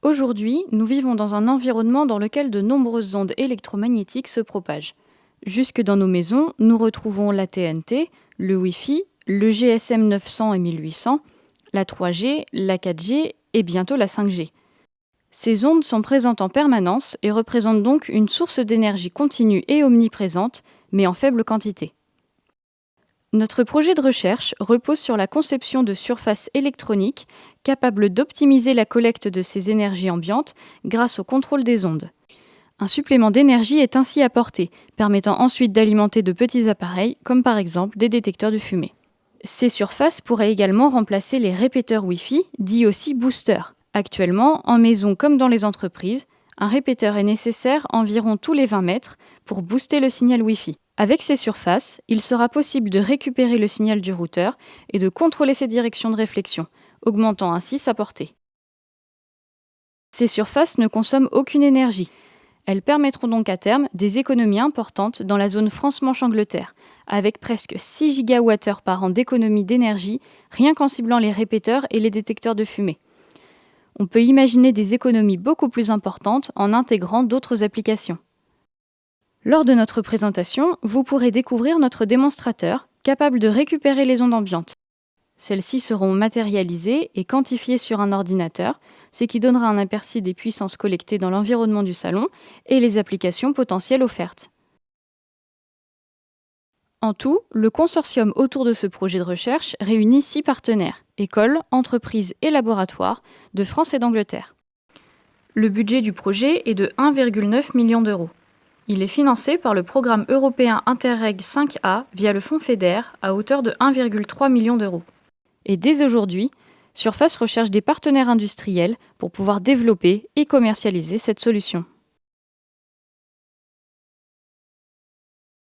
Aujourd'hui, nous vivons dans un environnement dans lequel de nombreuses ondes électromagnétiques se propagent. Jusque dans nos maisons, nous retrouvons la TNT, le Wi-Fi, le GSM 900 et 1800, la 3G, la 4G et bientôt la 5G. Ces ondes sont présentes en permanence et représentent donc une source d'énergie continue et omniprésente, mais en faible quantité. Notre projet de recherche repose sur la conception de surfaces électroniques capables d'optimiser la collecte de ces énergies ambiantes grâce au contrôle des ondes. Un supplément d'énergie est ainsi apporté, permettant ensuite d'alimenter de petits appareils, comme par exemple des détecteurs de fumée. Ces surfaces pourraient également remplacer les répéteurs Wi-Fi, dits aussi boosters. Actuellement, en maison comme dans les entreprises, un répéteur est nécessaire environ tous les 20 mètres pour booster le signal Wi-Fi. Avec ces surfaces, il sera possible de récupérer le signal du routeur et de contrôler ses directions de réflexion, augmentant ainsi sa portée. Ces surfaces ne consomment aucune énergie. Elles permettront donc à terme des économies importantes dans la zone France-Manche-Angleterre, avec presque 6 gigawattheures par an d'économie d'énergie, rien qu'en ciblant les répéteurs et les détecteurs de fumée. On peut imaginer des économies beaucoup plus importantes en intégrant d'autres applications. Lors de notre présentation, vous pourrez découvrir notre démonstrateur, capable de récupérer les ondes ambiantes. Celles-ci seront matérialisées et quantifiées sur un ordinateur, ce qui donnera un aperçu des puissances collectées dans l'environnement du salon et les applications potentielles offertes. En tout, le consortium autour de ce projet de recherche réunit 6 partenaires, écoles, entreprises et laboratoires de France et d'Angleterre. Le budget du projet est de 1,9 million d'euros. Il est financé par le programme européen Interreg 5A via le fonds FEDER à hauteur de 1,3 million d'euros. Et dès aujourd'hui, Surface recherche des partenaires industriels pour pouvoir développer et commercialiser cette solution.